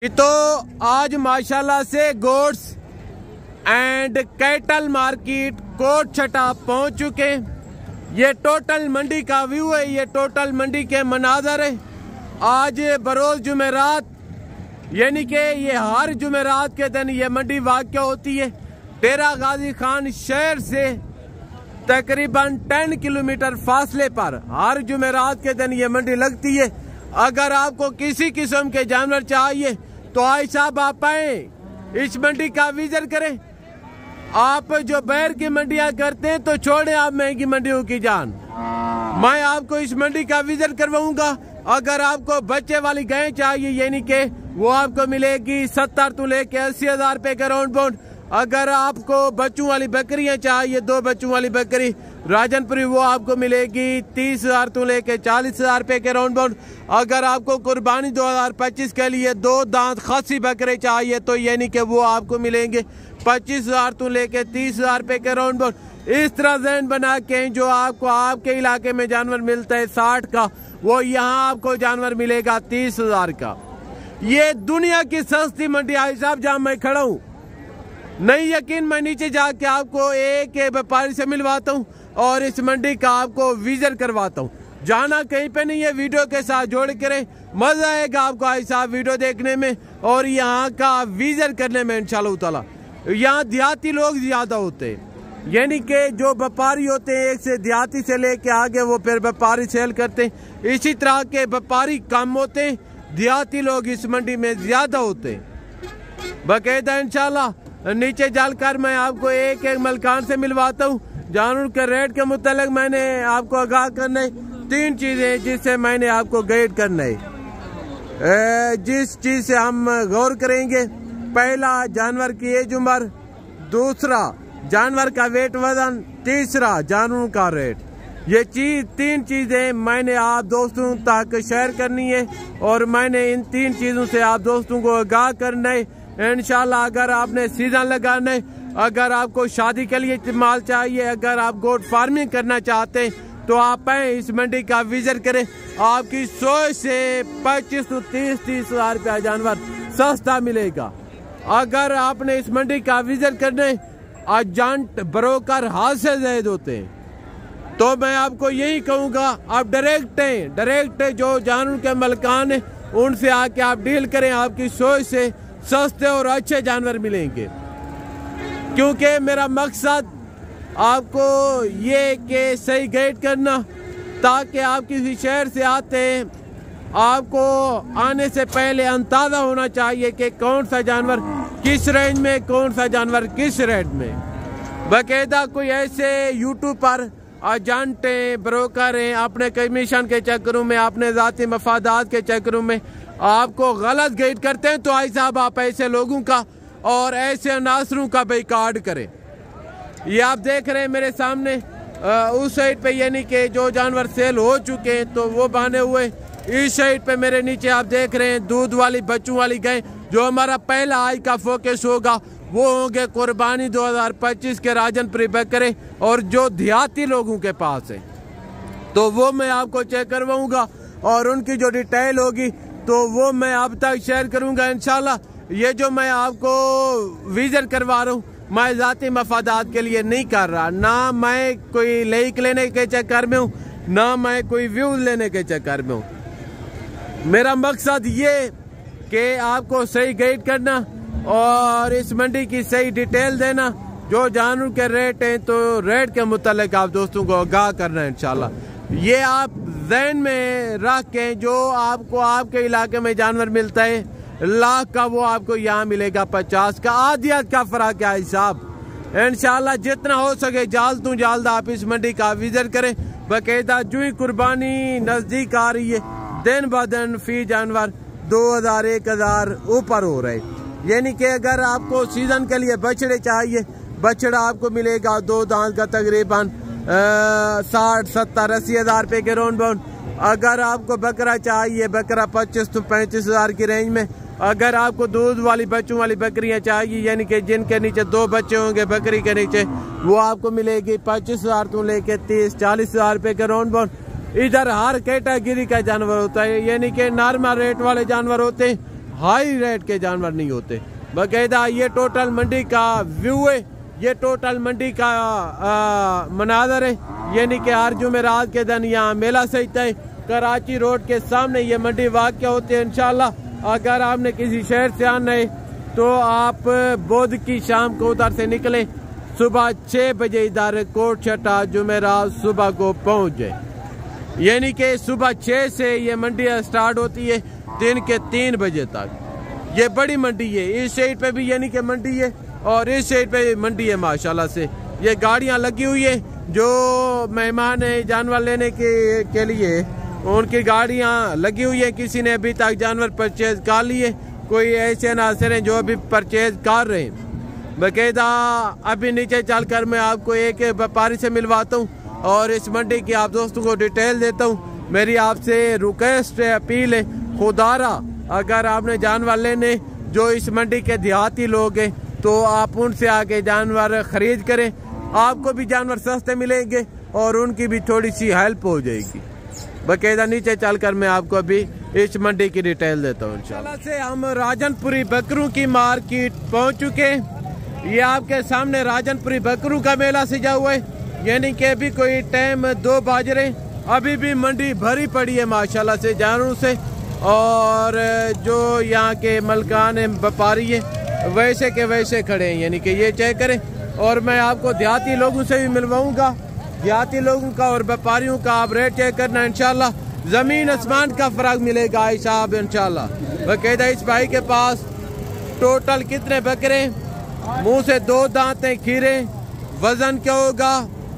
तो आज माशाल्लाह से goats and cattle market Kot Chutta पहुंच चुके। ये टोटल मंडी का व्यू है, ये टोटल मंडी के मनाजर है। आज बरोज जुमेरात यानी कि ये हर जुमेरात के दिन ये मंडी वाक़या होती है। डेरा गाजी खान शहर से तकरीबन 10 किलोमीटर फासले पर हर जुमेरात के दिन ये मंडी लगती है। अगर आपको किसी किस्म के जानवर चाहिए तो आई साहब आप आए, इस मंडी का विजिट करें। आप जो बैर की मंडियां करते हैं तो छोड़े आप महंगी मंडियों की जान। मैं आपको इस मंडी का विजिट करवाऊंगा। अगर आपको बच्चे वाली गाय चाहिए यानी कि वो आपको मिलेगी 70 तो लेके 80,000 रुपए के राउंड बाउंड। अगर आपको बच्चों वाली बकरियां चाहिए, 2 बच्चों वाली बकरी राजनपुरी, वो आपको मिलेगी 30,000 तो लेके 40,000 रुपए के राउंड बाउंड। अगर आपको कुर्बानी 2025 के लिए 2 दांत खासी बकरे चाहिए तो यानी कि वो आपको मिलेंगे 25,000 तो लेके 30,000 रुपए के राउंड बाउंड। इस तरह जहन बना के जो आपको आपके इलाके में जानवर मिलता है 60 का, वो यहाँ आपको जानवर मिलेगा 30,000 का। ये दुनिया की सस्ती मंडी आई साहब जहाँ मैं खड़ा हूँ। नहीं यकीन मैं नीचे जाके आपको एक व्यापारी से मिलवाता हूँ और इस मंडी का आपको विजिट करवाता हूँ। जाना कहीं पे नहीं है, वीडियो के साथ जोड़ करें, मजा आएगा आपको आई साहब वीडियो देखने में और यहाँ का विजिट करने में इंशाल्लाह ताला। यहाँ देहाती लोग ज्यादा होते हैं, यानी कि जो व्यापारी होते हैं एक से देहाती से लेके आगे वो फिर व्यापारी सेल करते हैं। इसी तरह के व्यापारी कम होते हैं, देहाती लोग इस मंडी में ज्यादा होते हैं। बाकायदा इंशाल्लाह नीचे जाकर मैं आपको एक एक मलकान से मिलवाता हूँ। जानवर के रेट के मुतालिक मैंने आपको आगाह करना है। 3 चीजें जिससे मैंने आपको गाइड करना है, जिस चीज से हम गौर करेंगे। पहला जानवर की एज उम्र, दूसरा जानवर का वेट वजन, तीसरा जानवरों का रेट। ये 3 चीजें मैंने आप दोस्तों तक शेयर करनी है और मैंने इन 3 चीजों से आप दोस्तों को आगाह करना है। इंशाल्लाह अगर आपने सीजन लगाना है, अगर आपको शादी के लिए माल चाहिए, अगर आप गोट फार्मिंग करना चाहते हैं तो आप आए इस मंडी का विजिट करें। आपकी 100 से 25 तो 30,000 रुपया जानवर सस्ता मिलेगा। अगर आपने इस मंडी का विजिट करने एजेंट ब्रोकर हाथ से ज्यादा होते हैं तो मैं आपको यही कहूँगा आप डायरेक्ट जो जानवर के मलकान है उनसे आके आप डील करें। आपकी 100 से सस्ते और अच्छे जानवर मिलेंगे, क्योंकि मेरा मकसद आपको ये कि सही गाइड करना, ताकि आप किसी शहर से आते हैं आपको आने से पहले अंदाजा होना चाहिए कि कौन सा जानवर किस रेंज में, कौन सा जानवर किस रेट में। बाकायदा कोई ऐसे यूट्यूब पर एजेंट हैं, ब्रोकर हैं, अपने कमीशन के चक्करों में, अपने जाती मफादात के चक्करों में आपको गलत गाइड करते हैं तो आई साहब आप ऐसे लोगों का और ऐसे अनासरों का बाइकाट करें। ये आप देख रहे हैं मेरे सामने उस साइड पे यानी कि जो जानवर सेल हो चुके हैं तो वो बने हुए। इस साइड पे मेरे नीचे आप देख रहे हैं दूध वाली बच्चों वाली गाय। जो हमारा पहला आई का फोकस होगा वो होंगे कुर्बानी 2025 के राजनपुरी बकरे और जो देहाती लोगों के पास है तो वो मैं आपको चेक करवाऊंगा और उनकी जो डिटेल होगी तो वो मैं आप तक शेयर करूंगा इंशाल्लाह। ये जो मैं आपको विजिट करवा रहा हूँ मैं जाती मफादात के लिए नहीं कर रहा, ना मैं कोई लाइक लेने के चक्कर में हूँ, ना मैं कोई व्यूज लेने के चक्कर में हूँ। मेरा मकसद ये कि आपको सही गाइड करना और इस मंडी की सही डिटेल देना। जो जानवर के रेट हैं तो रेट के मुतालिक आप दोस्तों को आगाह करना है इंशाल्लाह। ये आप ज़हन में रख के जो आपको आपके इलाके में जानवर मिलता है लाख का वो आपको यहाँ मिलेगा 50 का। आदियत का फर्क है साहब। इंशाल्लाह जितना हो सके जल्द तो जल्द आप इस मंडी का विजिट करें। बाकायदा जो ही कुर्बानी नजदीक आ रही है दिन ब दिन फी जानवर 2000 1000 ऊपर हो रहे, यानी कि अगर आपको सीजन के लिए बछड़े चाहिए, बछड़ा आपको मिलेगा 2 दांत का तकरीबन 60 70 80,000 रुपए के राउंड बाउंड। अगर आपको बकरा चाहिए, बकरा 25 तो 35,000 की रेंज में। अगर आपको दूध वाली बच्चों वाली बकरियां चाहिए यानी कि जिनके नीचे 2 बच्चे होंगे बकरी के नीचे, वो आपको मिलेगी 25,000 तो लेके 30-40,000 रुपए के राउंड बाउंड। इधर हर कैटेगरी का जानवर होता है, यानी कि नॉर्मल रेट वाले जानवर होते हैं हाई रेट के जानवर नहीं होते। बाकायदा ये टोटल मंडी का व्यू है, ये टोटल मंडी का मनाजर है। यानी कि हर जुमेरात के दिन यहाँ मेला सजता है। कराची रोड के सामने ये मंडी वाक़या होती है। इंशाल्लाह अगर आपने किसी शहर से आना है तो आप बुध की शाम को उधर से निकले, सुबह 6 बजे इधर कोट छटा जुमेरात सुबह को पहुँच जाए। यानी कि सुबह 6 से ये मंडी स्टार्ट होती है दिन के 3 बजे तक। ये बड़ी मंडी है। इस साइड पे भी यानी कि मंडी है और इस साइड पे मंडी है। माशाल्लाह से ये गाड़ियां लगी हुई है, जो मेहमान है जानवर लेने के लिए उनकी गाड़ियां लगी हुई है। किसी ने अभी तक जानवर परचेज कर लिए, कोई ऐसे नासर हैं जो अभी परचेज कर रहे हैं। बाकायदा अभी नीचे चलकर मैं आपको एक व्यापारी से मिलवाता हूँ और इस मंडी की आप दोस्तों को डिटेल देता हूँ। मेरी आपसे रिक्वेस्ट है, अपील है, खुदारा अगर आपने जानवर लेने जो इस मंडी के देहाती लोग हैं तो आप उनसे आके जानवर खरीद करें। आपको भी जानवर सस्ते मिलेंगे और उनकी भी थोड़ी सी हेल्प हो जाएगी। बाकायदा नीचे चलकर मैं आपको अभी इस मंडी की डिटेल देता हूँ। इंशाल्लाह से हम राजनपुरी बकरों की मार्केट पहुँच चुके हैं। ये आपके सामने राजनपुरी बकरों का मेला सजा हुआ है। यानी कि अभी कोई टाइम 2 बज रहे, अभी भी मंडी भरी पड़ी है माशाल्लाह से जानवरों से। और जो यहाँ के मलकान व्यापारी है वैसे के वैसे खड़े हैं, यानी कि ये चेक करें। और मैं आपको देहाती लोगों से भी मिलवाऊंगा, देहाती लोगों का और व्यापारियों का आप रेट चेक करना। इंशाल्लाह जमीन आसमान का फर्क मिलेगा भाई साहब इंशाल्लाह। बाकायदा इस भाई के पास टोटल कितने बकरे, मुंह से 2 दांत हैं, खीरे, वजन क्या होगा,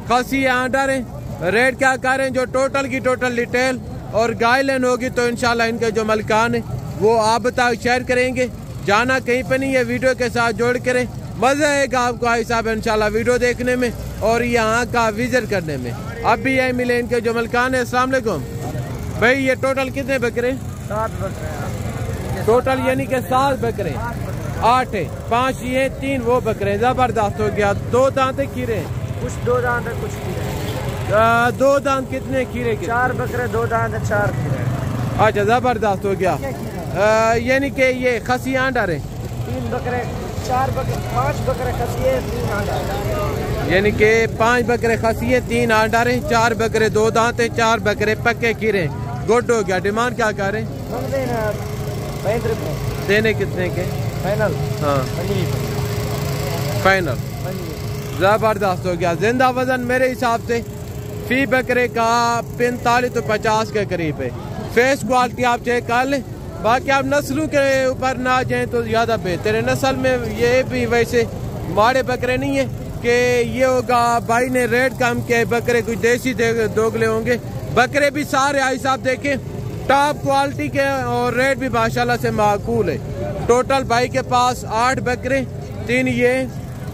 खसी आंडर है, रेट क्या करें, जो टोटल की टोटल डिटेल और गाइडलाइन होगी तो इंशाल्लाह इनके जो मलकान है वो आप बताओ शेयर करेंगे। जाना कहीं पे नहीं है, वीडियो के साथ जोड़ करें, मजा आएगा आपको भाई साहब इंशाल्लाह वीडियो देखने में और यहाँ का विजिट करने में। अब भी यही मिले इनके जो मलकान है। अस्सलाम वालेकुम भाई, ये टोटल कितने बकरे? 7 बकरे टोटल, यानी कि 7 बकरे, 8 है, 5 ये 3 वो बकरे। जबरदस्त हो गया। 2 दांत खीरे, कुछ 2 दांत है, कुछ खीरे। 2 दांत कितने खीरे के? 4 बकरे, 2 दांत है, 4 खीरे। अच्छा जबरदस्त हो गया। यानी कि ये खसी आंडर है। 3 बकरे, 4 बकरे, 5 बकरे खसी है, 3 आंडर। यानी कि 5 बकरे खसी है, 3 आंडर है, 4 बकरे 2 दांत है, 4 बकरे पक्के खीरे। गुड हो गया। डिमांड क्या करें? 65 रुपये। देने कितने के? फाइनल? हाँ फाइनल। जबरदस्त हो गया। जिंदा वजन मेरे हिसाब से फी बकरे का 45 तो 50 के करीब है। फेस क्वालिटी आप चेक कर लें। बाकी आप नस्लों के ऊपर ना जाएं तो ज़्यादा बेहतर है। नस्ल में ये भी वैसे माड़े बकरे नहीं है कि ये होगा भाई ने रेट कम किया है, बकरे कुछ देसी दोगले होंगे। बकरे भी सारे आई साहब देखें टॉप क्वालिटी के और रेट भी माशाल्लाह से माकूल है। टोटल भाई के पास 8 बकरे, 3 ये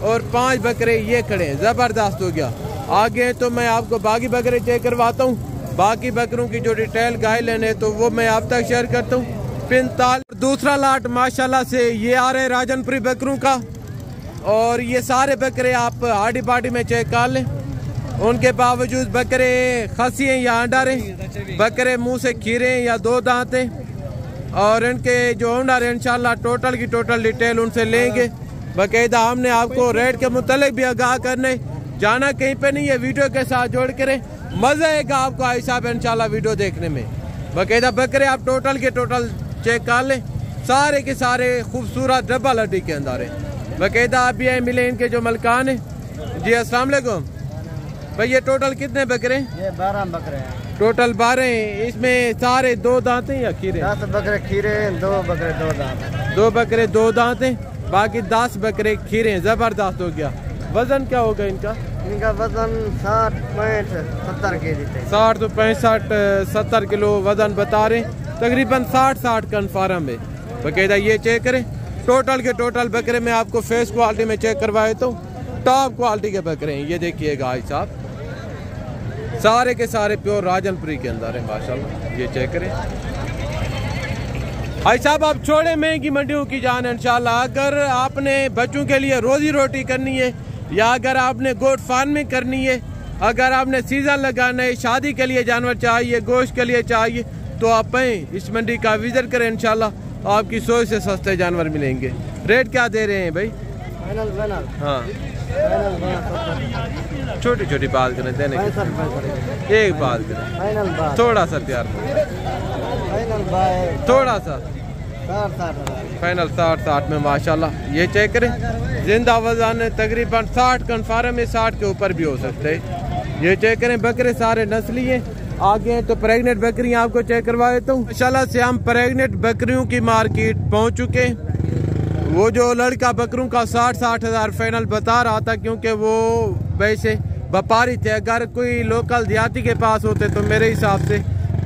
और 5 बकरे ये खड़े हैं। जबरदस्त हो गया। आगे तो मैं आपको बाकी बकरे चेक करवाता हूँ। बाकी बकरों की जो डिटेल गाइडलाइन है तो वो मैं आप तक शेयर करता हूँ। 45 दूसरा लाट माशाल्लाह से ये आ रहे राजनपुरी बकरों का। और ये सारे बकरे आप हाडी बाडी में चेक कर लें। उनके बावजूद बकरे खसी हैं या अंडर हैं, बकरे मुंह से खीरे हैं या 2 दांत हैं। और इनके जो ओनर है इंशाल्लाह टोटल की टोटल डिटेल उनसे लेंगे। बाकायदा हमने आपको रेट के मुतालिक भी आगाह करने, जाना कहीं पे नहीं है, वीडियो के साथ जोड़ करें, मजा आएगा आपको भाई साहब इंशाल्लाह वीडियो देखने में। बाकायदा बकरे आप टोटल के टोटल चेक कर लें, सारे के सारे खूबसूरत डबल हड्डी के अंदर है। बाकायदा आप भी मिले इनके जो मलकान है। जी अस्सलाम वालेकुम भाई, ये टोटल कितने बकरे? ये 12 बकरे हैं। टोटल 12 हैं। इसमें सारे 2 दांत हैं या खीरे? 10 बकरे खीरे हैं, 2 बकरे 2 दांत। 2 बकरे 2 दांत हैं, बाकी 10 बकरे खीरे हैं। जबरदस्त हो गया। वजन क्या होगा इनका? इनका वजन 60, 65, 70 के जी। 60 तो 65, 70 किलो वजन बता रहे, तकरीबन 60 कन्फर्म है। बाकायदा ये चेक करें। टोटल के टोटल बकरे में आपको फेस क्वालिटी में चेक करवाए तो टॉप क्वालिटी के बकरे हैं। ये देखिएगा भाई साहब, सारे के सारे प्योर राजनपुरी के अंदर है माशाल्लाह। ये चेक करें भाई साहब। आप छोड़े महंगी मंडियों की जान इंशाल्लाह। अगर आपने बच्चों के लिए रोजी रोटी करनी है या अगर आपने गोट फार्मिंग करनी है, अगर आपने सीजन लगाना है, शादी के लिए जानवर चाहिए, गोश्त के लिए चाहिए, तो आप इस मंडी का विजिट करें इंशाल्लाह। आपकी सोच से सस्ते जानवर मिलेंगे। रेट क्या दे रहे हैं भाई? हाँ छोटी छोटी बात करें, देने की एक बात करें, थोड़ा सा प्यार, थोड़ा सा फाइनल 60 में माशाल्लाह। ये चेक करें, जिंदा वजन तकरीबन 60 कन्फर्म है, 60 के ऊपर भी हो सकते हैं। ये चेक करें, बकरे सारे नस्ली हैं। आगे हैं तो प्रेग्नेंट बकरियां आपको चेक करवा देता हूँ। माशाल्लाह से हम प्रेग्नेंट बकरियों की मार्केट पहुँच चुके। वो जो लड़का बकरों का 60 हज़ार फाइनल बता रहा था, क्योंकि वो वैसे व्यापारी थे। अगर कोई लोकल देहाती के पास होते तो मेरे हिसाब से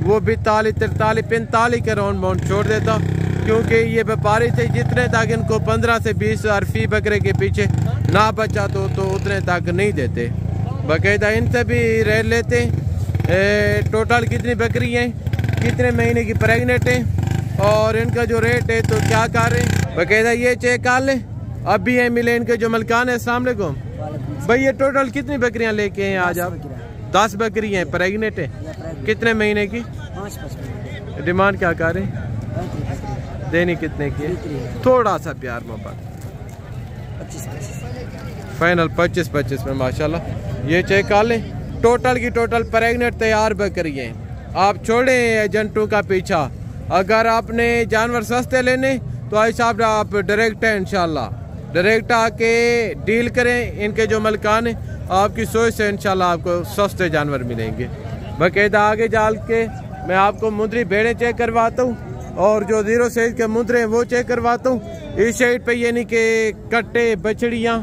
वो भी 43, 43, 45 के राउंड माउंट छोड़ देता, क्योंकि ये व्यापारी थे। जितने तक इनको 15 से 20 हज़ार फी बकरे के पीछे ना बचा तो उतने तक नहीं देते। बाकायदा इनसे भी रेट लेते। टोटल कितनी बकरी हैं, कितने महीने की प्रेग्नेंट हैं और इनका जो रेट है तो क्या कर रहे हैं बाकायदा ये चेक कर लें। अब भी हैं मिले इनके जो मलकान है। अस्सलाम वालेकुम भाई, ये टोटल कितनी बकरियां लेके हैं आज आप? 10 बकरी हैं, प्रेग्नेंट है। कितने महीने की? 5 डिमांड क्या कर रहे हैं? देनी कितने की? थोड़ा सा प्यार मोहब्बत, 25 फाइनल 25 में माशाल्लाह। ये चेक कर लें, टोटल की टोटल प्रेग्नेंट तैयार बकरी हैं। आप छोड़े एजेंटों का पीछा। अगर आपने जानवर सस्ते लेने तो ऐसा आप डायरेक्ट है, इंशाल्लाह डायरेक्ट आके डील करें। इनके जो मलकान है आपकी सोच से इंशाल्लाह आपको सस्ते जानवर मिलेंगे। बाकायदा आगे जाल के मैं आपको मुंदरी भेड़ें चेक करवाता हूँ और जो 0 साइज के मुंदरे हैं वो चेक करवाता हूँ। इस साइड पे यानी कि कट्टे, बछड़ियाँ,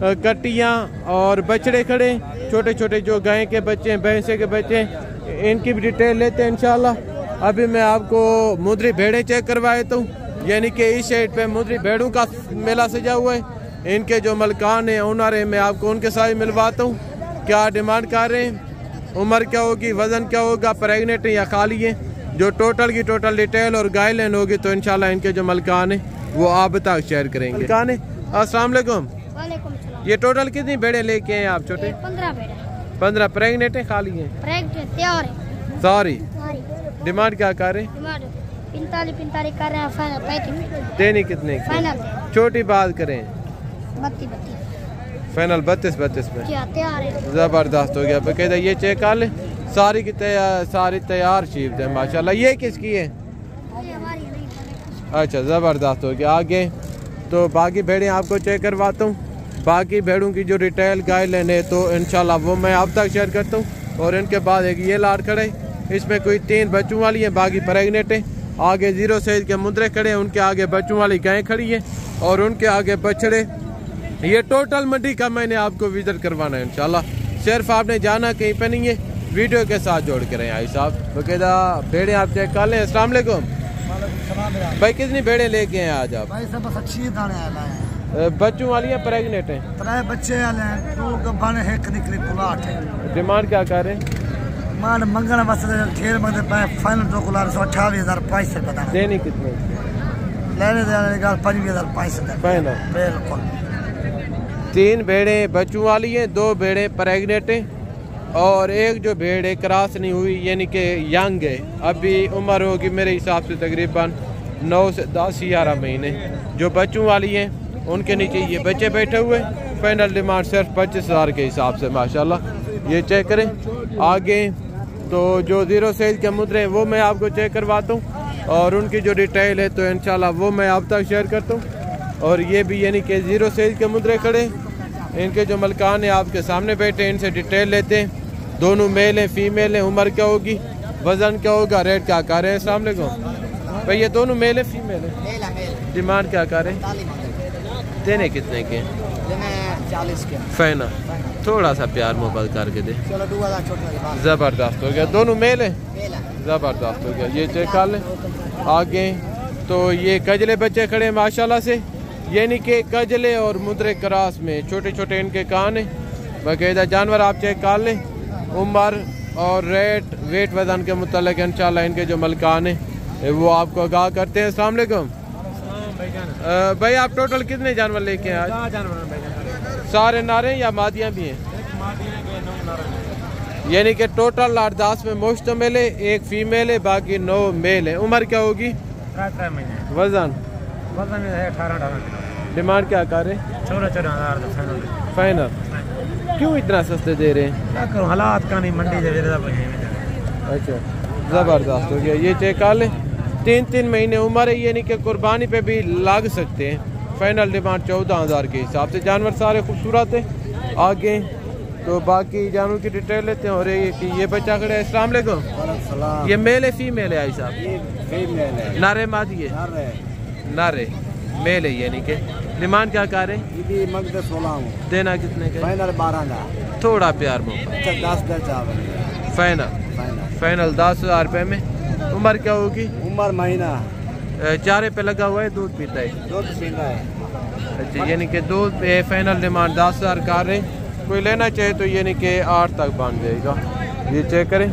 कट्टियाँ और बछड़े खड़े, छोटे छोटे जो गाय के बच्चे हैं, भैंसे के बच्चे हैं, इनकी भी डिटेल लेते हैं इंशाल्लाह। अभी मैं आपको मुंदरी भेड़ें चेक करवा देता हूँ। यानी कि इस साइड पे मुंदरी भेड़ों का मेला सजा हुआ है। इनके जो मलकान हैं, ओनर है, मैं आपको उनके साथ मिलवाता हूँ। क्या डिमांड कर रहे हैं, उम्र क्या होगी, वजन क्या होगा, प्रेग्नेंट है या खाली है, जो टोटल की टोटल डिटेल और गाइडलाइन होगी तो इंशाल्लाह इनके जो मलकान है वो आप तक शेयर करेंगे। मलकान है, अस्सलाम वालेकुम। ये टोटल कितनी भेड़े लेके हैं आप? छोटे 15 प्रेग्नेंट है, खाली है? सॉरी, डिमांड क्या कर रहे हैं? 45 कर रहे हैं, फाइनल 35। देनी कितने की? छोटी बात करें, 32 फाइनल 32 में तैयार है। जबरदस्त हो गया। बाकायदा ये चेक कर ले, सारी की सारी तैयार शीप है माशाल्लाह। ये किसकी है? अच्छा जबरदस्त हो गया। आगे तो बाकी भेड़ें आपको चेक करवाता हूँ। बाकी भेड़ों की जो डिटेल गाइडलाइन है तो इंशाल्लाह वो मैं आप तक शेयर करता हूँ। और इनके बाद एक ये लाट खड़े, इसमें कोई 3 बच्चों वाली है, बाकी प्रेग्नेंट है। आगे 0 साइज के मुंदरे खड़े हैं, उनके आगे बच्चों वाली गायें खड़ी हैं और उनके आगे बछड़े। ये टोटल मंडी का मैंने आपको विजिट करवाना है इंशाल्लाह। सिर्फ आपने जाना कहीं पे नहीं है, वीडियो के साथ जोड़ के रहे आई साहब। बाकायदा भेड़े आप चेक कर लें। अस्सलाम वालेकुम भाई, कितनी भेड़े लेके हैं आज आप? भाई सब अच्छी दाने बच्चों वाली हैं, प्रेग्नेंट हैं? 3 बच्चे हैं, 2 गब्बन है, एक निकली पुलाट है। डिमांड क्या कर रहे हैं? मान मंगल मसले ठेर मंगते पे फाइनल 2 कुलार 28,500 बता। देनी कितने? लेने देने का 25,500 फाइनल बिल्कुल। 3 भेड़े बच्चों वाली हैं, 2 भेड़े प्रेग्नेंट हैं और एक जो भेड़ है क्रॉस नहीं हुई यानी कि यंग है। अभी उम्र होगी मेरे हिसाब से तकरीबन 9 से 10 11 महीने। जो बच्चों वाली हैं उनके नीचे ये बच्चे बैठे हुए। फाइनल डिमांड सिर्फ 25,000 के हिसाब से माशाल्लाह। ये चेक करें। आगे तो जो 0 साइज के मुद्रे हैं वो मैं आपको चेक करवाता हूँ और उनकी जो डिटेल है तो इंशाल्लाह वो मैं आप तक शेयर करता हूँ। और ये भी यानी कि 0 साइज के मुद्रे खड़े, इनके जो मलकान है आपके सामने बैठे, इनसे डिटेल लेते हैं। दोनों मेल हैं, फीमेल हैं, उम्र क्या होगी, वजन क्या होगा, रेट क्या कर रहे हैं? अस्सलाम वालेकुम भाई, ये दोनों मेल है फीमेल है? डिमांड क्या कर रहे हैं? देने कितने के? 40 के फाइनल। थोड़ा सा प्यार मोहब्बत करके दे। जबरदस्त हो गया। दोनों मेल है, जबरदस्त हो गया। ये चेक कर लें। आगे तो ये कजले बच्चे खड़े माशाल्लाह से, यानी कि कजले और मुद्रे क्रास में छोटे छोटे इनके कान है। बाकायदा जानवर आप चेक कर लें, उम्र और रेट वेट वजन के मुतालिक इंशाल्लाह इनके जो मलकान है वो आपको आगाह करते हैं। अस्सलाम वालेकुम भाई, आप टोटल कितने जानवर लेके हैं आज? सारे नारे या मादियाँ भी हैं? यानी कि टोटल 8-10 में मुश्तमिल है, एक फीमेल है, बाकी 9 मेल है। उम्र क्या होगी? वजन वजन है 18 किलो। डिमांड क्या कर रहे? 14,000 फाइनल। क्यों इतना सस्ते दे रहे हैं? क्या करूं, हालात का नहीं, मंडी से अच्छा ज़बरदस्त हो गया। ये चेक कर लें, 3 महीने उम्र है, ये नहीं कि कुर्बानी पे भी लग सकते हैं। फाइनल डिमांड 14,000 के हिसाब से। जानवर सारे खूबसूरत है। आगे तो बाकी जानवर की डिटेल लेते हैं। और ये बच्चा खड़े है। अस्सलाम वालेकुम। ये मेल है फीमेल है? आई साहब नारे मादी है? नारे मेल है, यानी कि डिमांड क्या कर रहे हैं? 16 देना कितने का? फाइनल 12,000। थोड़ा प्यार मोहब्बत। 10 फाइनल 10,000 रुपये में। उम्र क्या होगी? उम्र महीना चारे पे लगा हुआ है, दूध पीता है? दूध पीता है। अच्छा, यानी कि दूध पे फाइनल डिमांड 10,000 कर रहे। कोई लेना चाहे तो यानी कि 8 तक बन जाएगा। ये चेक करें।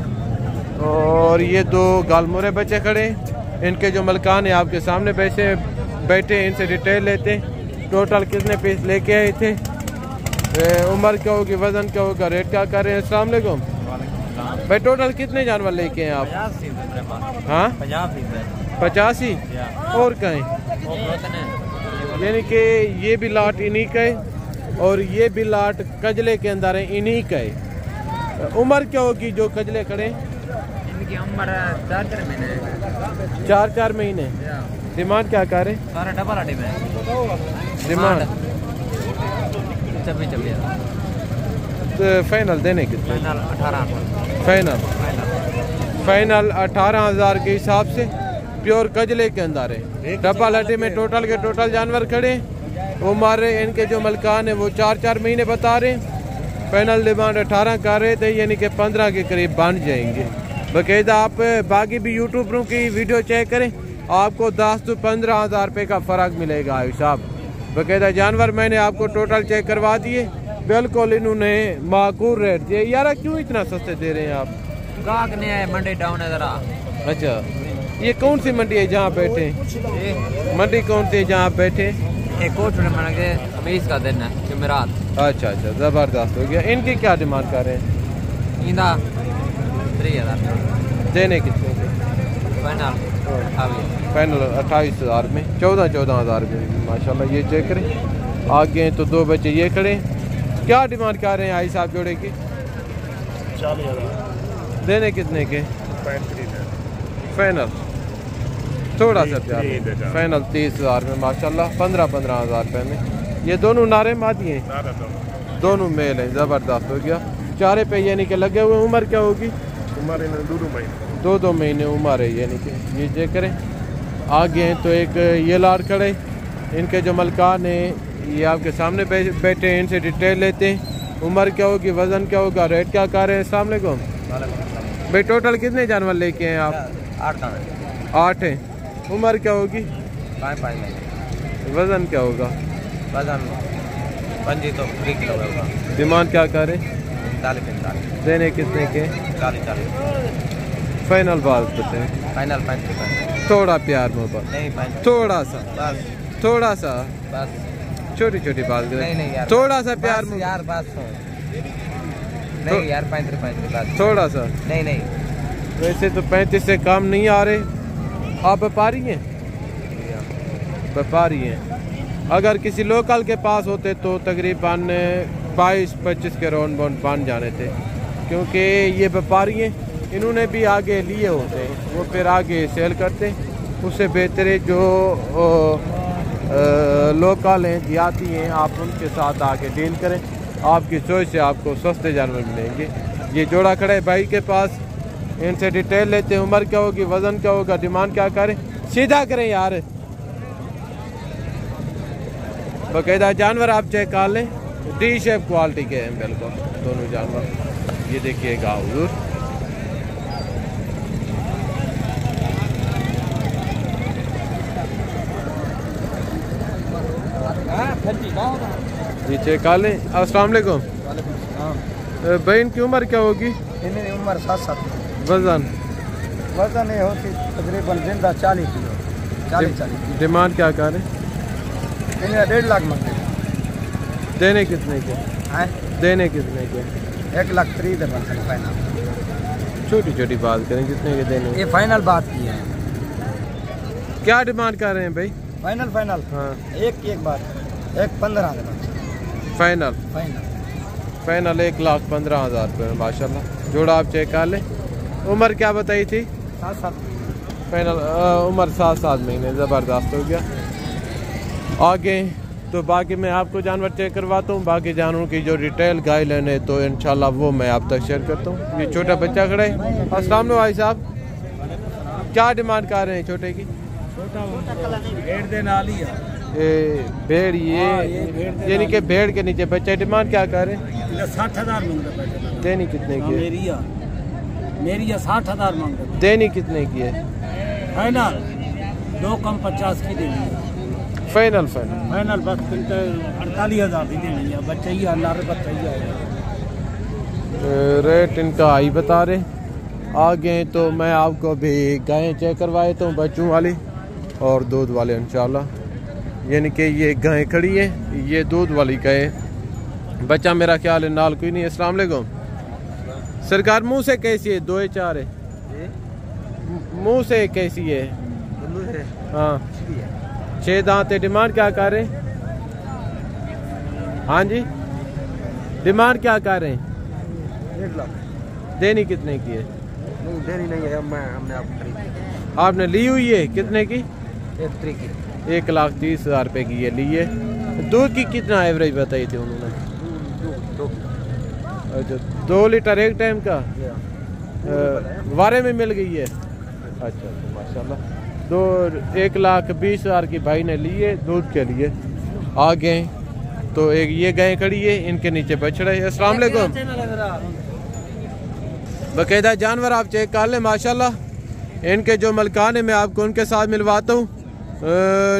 और ये 2 गालमोरे बच्चे खड़े हैं। इनके जो मलकान है आपके सामने बैठे इनसे डिटेल लेते हैं। टोटल कितने पीस लेके आए थे? उम्र क्या होगी? वजन क्या होगा? रेट क्या कर रहे हैं? अस्सलाम वालेकुम भाई। टोटल कितने जानवर लेके हैं आप? हाँ 85 और कहीं, यानी कि ये भी लाट इन्हीं का है और ये भी लाट कजले के अंदर है, इन्हीं का है। उम्र क्या होगी जो कजले खड़े? इनकी उम्र 4 महीने। 4 महीने। डिमांड क्या कर रहे? सारा डबल डिमांड 26,000। तो फाइनल देने कितने? फाइनल 18। फाइनल 18,000 के हिसाब से। प्योर कजले के अंदर है। डब्बा लटे में टोटल के टोटल जानवर खड़े। उम्र इनके जो मलकान है वो 4 महीने बता रहे। फाइनल डिमांड 18 कर रहे थे, यानी कि 15 के करीब बन जाएंगे। बाकायदा आप बाकी भी यूट्यूबरों की वीडियो चेक करें, आपको 10 से 15,000 रुपये का फ़र्क मिलेगा। आयु साहब बाकायदा जानवर मैंने आपको टोटल चेक करवा दिए, बिल्कुल इन्होंने माकूल रेट दिए। यार क्यों इतना सस्ते दे रहे हैं आप? गाहक नहीं है, मंडी डाउन है जरा। अच्छा, ये कौन सी मंडी है जहाँ बैठे? मंडी कौन सी है जहाँ बैठे? खमीस का दिन है, जुमेरात। अच्छा अच्छा, ज़बरदस्त हो गया। इनकी क्या डिमांड कर रहे हैं? 3,000 देने कितने के? फाइनल 28,000 में। 14,000 रुपये माशाल्लाह। ये चेक करें। आगे तो 2 बच्चे ये खड़े। क्या डिमांड कर रहे हैं आई साहब जोड़े की? 40,000। देने कितने के? फाइनल थोड़ा सा प्यार। फाइनल 30,000 में माशाल्लाह। 15,000 रुपये में। ये दोनों नारे मादी हैं, दोनों मेल हैं। ज़बरदस्त हो गया। चारे पे यानी कि लगे हुए। उम्र क्या होगी? उम्र 2 महीने उम्र है, यानी कि ये चेक करें। आगे हैं तो एक ये लाड़ खड़े। इनके जो मलकान है ये आपके सामने बैठे हैं, इनसे डिटेल लेते हैं। उम्र क्या होगी? वजन क्या होगा? रेट क्या कर रहे हैं? अस्सलाम वालेकुम भाई। टोटल कितने जानवर लेके हैं आप? 8 हैं। उम्र क्या होगी? 5 वजन क्या होगा? वजन 5 तो 3 किलो होगा। डिमांड क्या कर रहे? 45 देने कितने के? 40। फाइनल बात बताएं। फाइनल 35। थोड़ा प्यार मोहब्बत, नहीं 35। थोड़ा सा, बस थोड़ा सा, बस छोटी छोटी बात करें। नहीं यार, थोड़ा सा प्यार बस यार, बस नहीं यार 35 बस। थोड़ा सा नहीं वैसे तो 35 से कम नहीं आ रहे। आप व्यापारी हैं? व्यापारी हैं। अगर किसी लोकल के पास होते तो तकरीबन 22-25 के राउंड बन जाने थे, क्योंकि ये व्यापारी हैं। इन्होंने भी आगे लिए होते हैं, वो फिर आगे सेल करते। उससे बेहतर है जो लोकल हैं, देहाती हैं, आप उनके साथ आके डील करें। आपकी चॉइस से आपको सस्ते जानवर मिलेंगे। ये जोड़ा खड़ा है भाई के पास, इनसे डिटेल लेते हैं। उम्र क्या होगी? वजन क्या होगा? डिमांड क्या करें? सीधा करें यार। बाकायदा जानवर आप चेक कर लें, डी शेप क्वालिटी के हैं बिल्कुल दोनों जानवर। ये देखिएगा हुजूर, ये चेक कर लें। अस्सलाम वालेकुम भाई। इनकी उम्र क्या होगी? इनकी उम्र 7 वजन ये होती तकरीबन जिंदा 40 किलो। 40। डिमांड क्या करें? इन्हें 1.5 लाख मांगते। देने कितने के? देने कितने के? 1,03,000 दे फाइनल। छोटी छोटी बात करें, कितने के देने? ये फाइनल बात की है। क्या डिमांड कर रहे हैं भाई? Final final. हाँ एक की एक बार 1.15 फाइनल फाइनल। फाइनल 1,15,000 रुपये में माशाल्लाह। जोड़ा आप चेक कर लें। उम्र क्या बताई थी? 7 फाइनल उम्र 7 महीने। ज़बरदस्त हो गया। आगे तो बाकी मैं आपको जानवर चेक करवाता हूँ। बाकी जानवरों की जो डिटेल गाइडलाइन है तो इंशाल्लाह वो मैं आप तक शेयर करता हूँ। ये छोटा बच्चा खड़ा है। अस्सलाम वालेकुम भाई साहब, क्या डिमांड कर रहे हैं छोटे की? भेड़ दे नाल ही है। भेड़ ये यानी कि भेड़ के नीचे बच्चा डिमांड क्या कर रहे हैं? 60,000 मांग रहा। देनी कितने की है? मेरी 60,000 मांग रहा। देनी कितने की है? फाइनल 2 कम 50 की देनी है। फाइनल फाइनल फाइनल बस 48,000 की देनी है। बच्चा ही अल्लाह बच्चा ही रेट इनका हाई बता रहे। आगे तो मैं आपको भी गायें चेक करवाए तो बच्चों वाली और दूध वाले इंशाल्लाह। यानी कि ये गाय खड़ी है, ये दूध वाली गाय। बच्चा मेरा ख्याल है नाल कोई नहीं है। अस्सलाम वालेकुम सरकार, मुंह से कैसी है? 2-4 है। मुंह से कैसी है? हाँ 6 दांत है। डिमांड क्या कर रहे हैं? हाँ जी डिमांड क्या कर रहे हैं? 1 लाख। देनी कितने की है? नहीं देनी नहीं है। हमने आप खरीदी। आपने ली हुई है कितने की? 1 तरीक की 1,30,000 रुपये की ये ली है। दूध की कितना एवरेज बताई थी उन्होंने? अच्छा 2 लीटर एक टाइम का वारे में मिल गई है। अच्छा तो माशाल्लाह 1,20,000 की भाई ने ली है दूध के लिए। आगे तो एक ये गाय खड़ी है, इनके नीचे बछड़ा है। अस्सलाम वालेकुम। बाकायदा जानवर आप चेक कर लें माशाल्लाह। इनके जो मलकान है मैं आपको उनके साथ मिलवाता हूँ।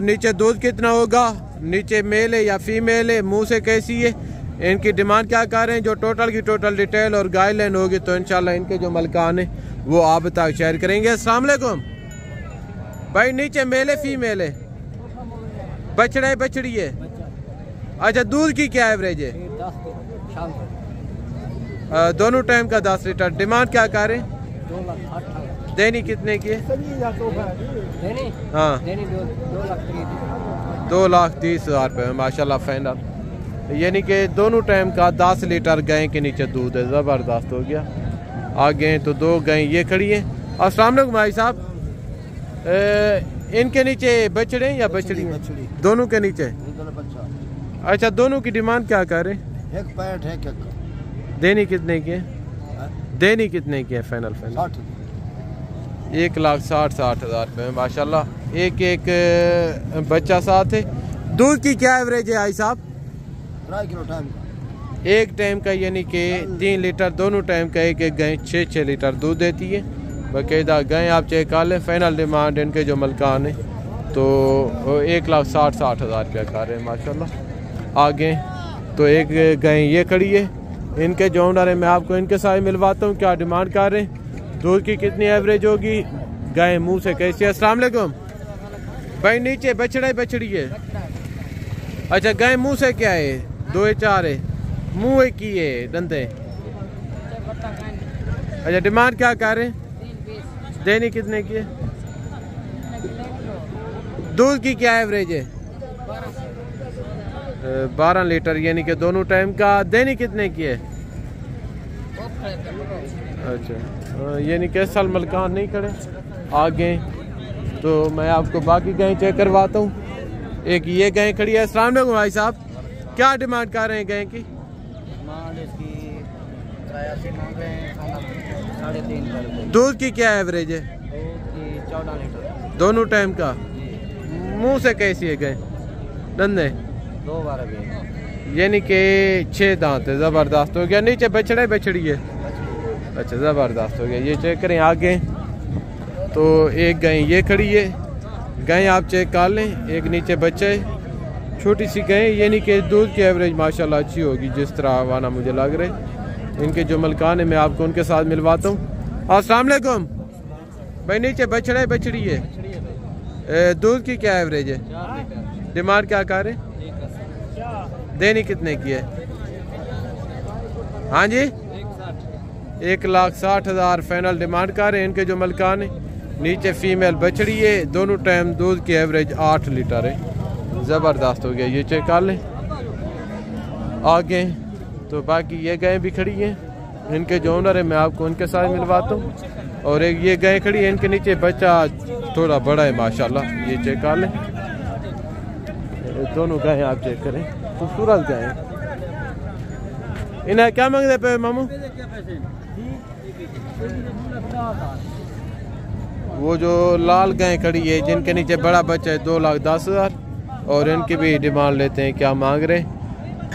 नीचे दूध कितना होगा, नीचे मेल है या फीमेल है, मुंह से कैसी है, इनकी डिमांड क्या कर रहे हैं, जो टोटल की टोटल डिटेल और गाइडलाइन होगी तो इंशाल्लाह इनके जो मलकान है वो आप तक शेयर करेंगे। अस्सलाम वालेकुम भाई, नीचे मेल है फीमेल है? बछड़ा है बछड़ी है? अच्छा दूध की क्या एवरेज है? दोनों टाइम का 10 लीटर। डिमांड क्या कर रहे हैं? देनी कितने की है? हाँ 2,30,000 रुपये माशाल्लाह फाइनल। यानी कि दोनों टाइम का 10 लीटर गाय के नीचे दूध है। ज़बरदस्त हो गया। आगे तो 2 गाय ये खड़ी है। अस्सलाम वालेकुम भाई साहब, इनके नीचे बछड़े या बछड़ी? दोनों के नीचे। अच्छा दोनों की डिमांड क्या कर रहे हैं? 1.65 है। देनी कितने की है? देनी कितने की है? फाइनल 1,60,000 रुपये माशाल्लाह। एक बच्चा साथ है। दूध की क्या एवरेज है भाई साहब? 2.5 किलो टाइम एक टाइम का, यानी कि 3 लीटर दोनों टाइम का। एक गाय 6 लीटर दूध देती है। बाकायदा गाय आप चेक कर लें। फाइनल डिमांड इनके जो मलकान है तो 1,60,000 रुपया कर रहे हैं माशाल्लाह। आगे तो एक गाय ये खड़ी है, इनके जो ओनर है मैं आपको इनके साथ मिलवाता हूँ। क्या डिमांड कर रहे हैं, दूध की कितनी एवरेज होगी, गाय मुंह से कैसी है? अस्सलाम वालेकुम भाई, नीचे बछड़ा बछड़ी है? अच्छा गाय मुंह से क्या है? 2-4 है। मुंह की है दंते। अच्छा डिमांड क्या कर रहे हैं? देनी कितने की है? दूध की क्या एवरेज है? 12 लीटर, यानी कि दोनों टाइम का। देनी कितने की है? अच्छा यानी कि साल मलकान नहीं खड़े। आगे तो मैं आपको बाकी गाय चेक करवाता हूँ। एक ये गाय खड़ी है। अस्सलाम वालेकुम भाई साहब, क्या डिमांड कर रहे हैं गाय की? दूध की क्या एवरेज है? 14 लीटर दोनों टाइम का। मुंह से कैसी है गाय? धंधे 2 बार यानी कि 6 दांत है। ज़बरदस्त हो गया। नीचे बछड़ा बछड़ी है? अच्छा ज़बरदस्त हो गया। ये चेक करें। आगे तो एक गाय ये खड़ी है, गाय आप चेक कर लें। एक नीचे बच्चा है, छोटी सी गाय, यानी कि दूध की एवरेज माशाल्लाह अच्छी होगी जिस तरह आवाना मुझे लग रहा है। इनके जो मलकान है मैं आपको उनके साथ मिलवाता हूँ। अस्सलाम वालेकुम भाई, नीचे बछड़ा बछड़ी है? दूध की क्या एवरेज है? डिमांड क्या कर रहे? देनी कितने की है? हाँ जी 1,60,000 फाइनल डिमांड कर रहे हैं इनके जो मलकान है। नीचे फीमेल बछड़ी है। दोनों टाइम दूध की एवरेज 8 लीटर है। ज़बरदस्त हो गया। ये चेक कर लें आगे। तो बाकी ये गायें भी खड़ी हैं, इनके जो ओनर है मैं आपको उनके साथ मिलवाता हूँ। और एक ये गाय खड़ी है, इनके नीचे बच्चा थोड़ा बड़ा है माशाल्लाह। ये चेक कर लें, दोनों गायें आप चेक करें, खूबसूरत गायें। इन्हें क्या मांगते पे मामू? वो जो लाल गाय खड़ी है जिनके नीचे बड़ा बच्चा है 2,10,000 और इनकी भी डिमांड लेते हैं। क्या मांग रहे हैं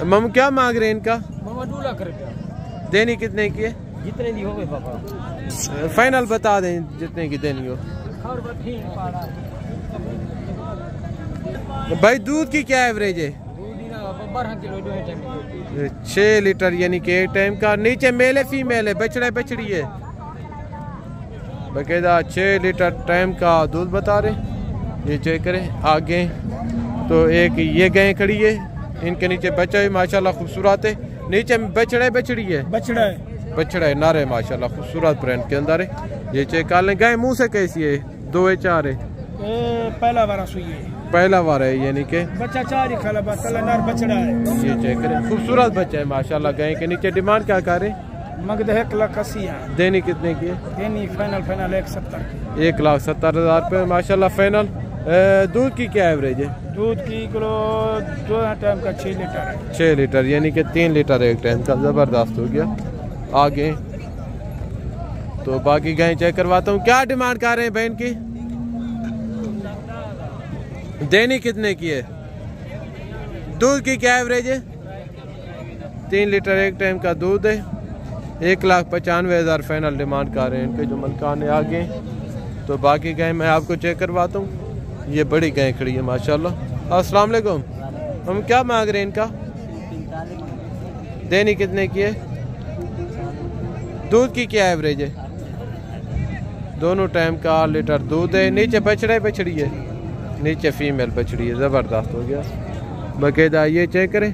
मामू? क्या मांग रहे हैं इनका? 2 लाख रुपया। देनी कितने की है? जितने दी हो गए पापा, फाइनल बता दें जितने की देनी हो। भाई दूध की क्या एवरेज है? 6 लीटर यानी कि एक टाइम का। नीचे मेल है फीमेल है, बछड़ा बछड़ी है? बकायदा 6 लीटर टाइम का दूध बता रहे। ये चेक करें आगे। तो एक ये गाय खड़ी है, इनके नीचे बच्चा है माशाल्लाह खूबसूरत है। नीचे बछड़ा बछड़ी है? बछड़ा है। बछड़ा है, नारे माशाल्लाह खूबसूरत प्रिंट के अंदर है। ये चेक कर लें। गाय मुंह से कैसी है? 2 है 4 है? पहला बार सुई है, पहला बार है यानी कि बच्चा 4 ही खाला नार बछड़ा है। ये चेक करें, खूबसूरत बच्चा है माशाल्लाह। गाय के नीचे डिमांड क्या करें? मगद 1,80,000 है। देनी कितने की है? देनी फाइनल 1,70,000 की। 1,70,000 रुपये माशाल्लाह फाइनल। दूध की क्या एवरेज है? दूध की किलो 2 टाइम का 6 लीटर है। 6 लीटर यानी कि 3 लीटर एक टाइम का। ज़बरदस्त हो गया। आगे तो बाकी गाय चेक करवाता हूँ। क्या डिमांड कर रहे हैं बहन की? देनी कितने की है? दूध की क्या एवरेज है? 3 लीटर एक टाइम का दूध है। 1,95,000 फाइनल डिमांड कर रहे हैं इनके जो मलकान है। आगे तो बाकी गाय मैं आपको चेक करवाता हूँ। ये बड़ी गाय खड़ी है माशाल्लाह। अस्सलाम वालेकुम। हम क्या मांग रहे हैं इनका? देनी कितने की है? दूध की क्या एवरेज है? दोनों टाइम का 8 लीटर दूध है। नीचे बछड़ा बछड़ी है? नीचे फीमेल बछड़ी है। ज़बरदस्त हो गया। बकायदा ये चेक करें।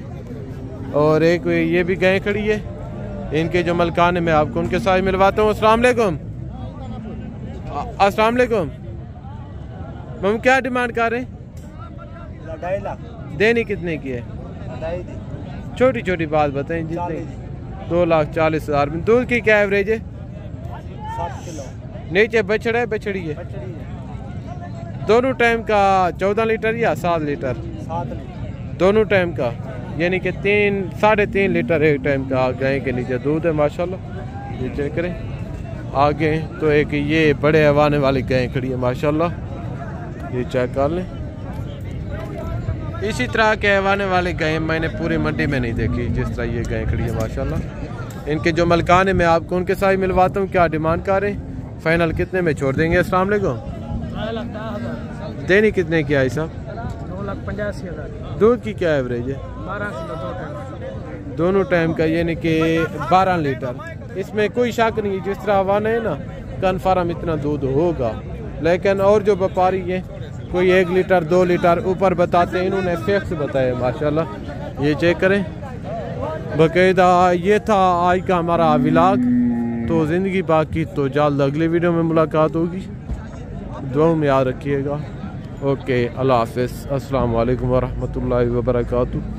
और एक ये भी गाय खड़ी है, इनके जो मलकान है मैं आपको उनके साथ मिलवाता हूँ। अस्सलाम वालेकुम। अस्सलाम वालेकुम। हम क्या डिमांड कर रहे हैं? 2.5 लाख। देनी कितने की है? छोटी छोटी बात बताएं जितने। 2,40,000। दूध की क्या एवरेज है? 7 किलो। नीचे बछड़ा बछड़ी है? दोनों टाइम का 14 लीटर या 7 लीटर? 7 लीटर दोनों टाइम का यानी कि 3-3.5 लीटर एक टाइम का गाय के नीचे दूध है माशाल्लाह। ये चेक करें आगे। तो एक ये बड़े हवाने वाली गाय खड़ी है माशाल्लाह। ये चेक कर लें। इसी तरह के हवाने वाले गाय मैंने पूरी मंडी में नहीं देखी जिस तरह ये गाय खड़ी है माशाल्लाह। इनके जो मलकान है मैं आपको उनके साथ मिलवाता हूँ। क्या डिमांड कर रहे हैं? फाइनल कितने में छोड़ देंगे? अस्सलाम वालेकुम। देनी कितने की आई साहब? 2,85,000। दूध की क्या एवरेज है? 12 किलो दोनों टाइम का यानी कि 12 लीटर। इसमें कोई शक नहीं, जिस तरह हवाना है ना कन्फर्म इतना दूध होगा। लेकिन और जो व्यापारी है कोई 1 लीटर 2 लीटर ऊपर बताते हैं, इन्होंने फिक्स बताया माशाल्लाह। ये चेक करें बकायदा। ये था आज का हमारा व्लॉग। तो ज़िंदगी बाकी तो जल्द अगले वीडियो में मुलाकात होगी। दुआ में याद रखिएगा। ओके, अल्लाह हाफ़िज़। अस्सलाम वालेकुम वरहमतुल्लाहि वबरकातुहू।